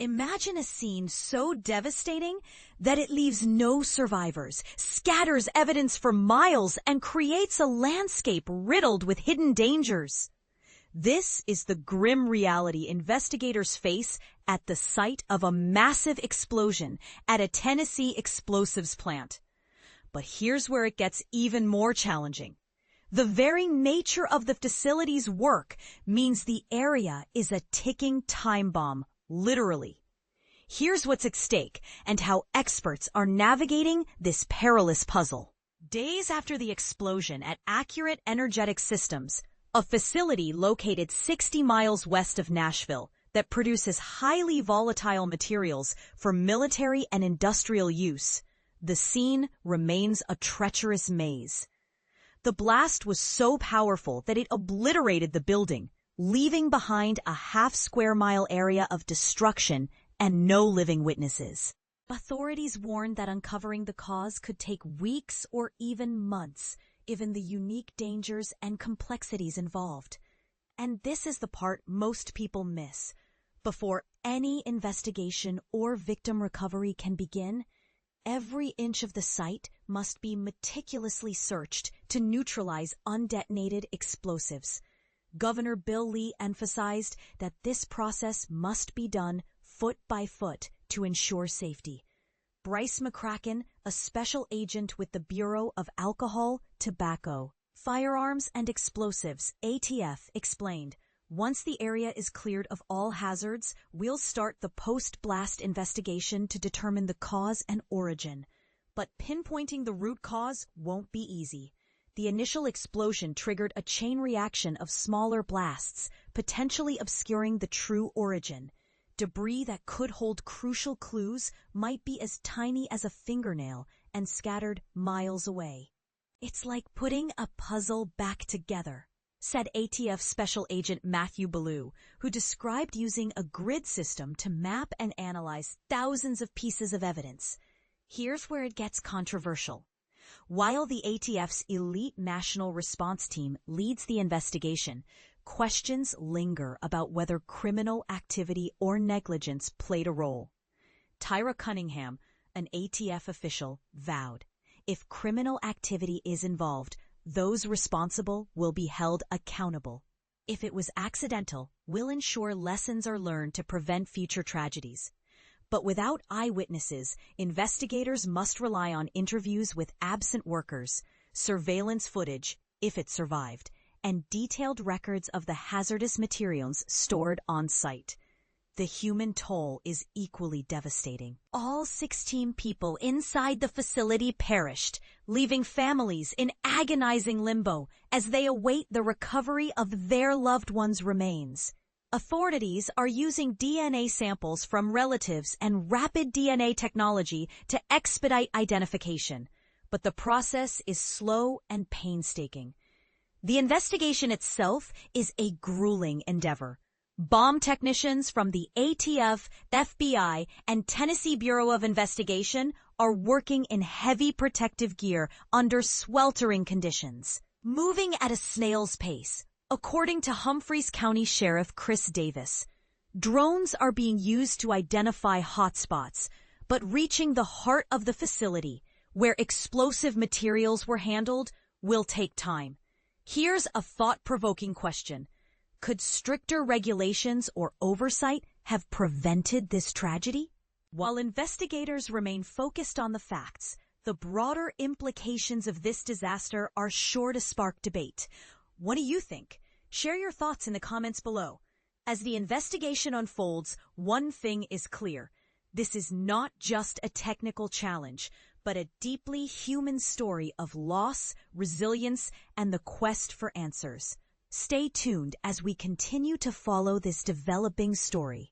Imagine a scene so devastating that it leaves no survivors, scatters evidence for miles, and creates a landscape riddled with hidden dangers. This is the grim reality investigators face at the site of a massive explosion at a Tennessee explosives plant. But here's where it gets even more challenging. The very nature of the facility's work means the area is a ticking time bomb, literally. Here's what's at stake and how experts are navigating this perilous puzzle. Days after the explosion at Accurate Energetic Systems, a facility located 60 miles west of Nashville that produces highly volatile materials for military and industrial use, the scene remains a treacherous maze. The blast was so powerful that it obliterated the building, leaving behind a half-square-mile area of destruction and no living witnesses. Authorities warned that uncovering the cause could take weeks or even months, given the unique dangers and complexities involved. And this is the part most people miss. Before any investigation or victim recovery can begin, every inch of the site must be meticulously searched to neutralize undetonated explosives. Governor Bill Lee emphasized that this process must be done foot by foot to ensure safety. Bryce McCracken, a special agent with the Bureau of Alcohol, Tobacco, Firearms and Explosives, ATF, explained, "Once the area is cleared of all hazards, we'll start the post-blast investigation to determine the cause and origin. But pinpointing the root cause won't be easy. The initial explosion triggered a chain reaction of smaller blasts, potentially obscuring the true origin. Debris that could hold crucial clues might be as tiny as a fingernail and scattered miles away. It's like putting a puzzle back together," said ATF Special Agent Matthew Ballou, who described using a grid system to map and analyze thousands of pieces of evidence. Here's where it gets controversial. While the ATF's elite national response team leads the investigation, questions linger about whether criminal activity or negligence played a role. Tyra Cunningham, an ATF official, vowed, "If criminal activity is involved, those responsible will be held accountable. If it was accidental, we'll ensure lessons are learned to prevent future tragedies." But without eyewitnesses, investigators must rely on interviews with absent workers, surveillance footage, if it survived, and detailed records of the hazardous materials stored on site. The human toll is equally devastating. All 16 people inside the facility perished, leaving families in agonizing limbo as they await the recovery of their loved ones' remains. Authorities are using DNA samples from relatives and rapid DNA technology to expedite identification, but the process is slow and painstaking. The investigation itself is a grueling endeavor. Bomb technicians from the ATF, FBI, and Tennessee Bureau of Investigation are working in heavy protective gear under sweltering conditions, moving at a snail's pace. According to Humphreys County Sheriff Chris Davis, drones are being used to identify hotspots, but reaching the heart of the facility, where explosive materials were handled, will take time. Here's a thought-provoking question. Could stricter regulations or oversight have prevented this tragedy? While investigators remain focused on the facts, the broader implications of this disaster are sure to spark debate. What do you think? Share your thoughts in the comments below. As the investigation unfolds, one thing is clear. This is not just a technical challenge, but a deeply human story of loss, resilience, and the quest for answers. Stay tuned as we continue to follow this developing story.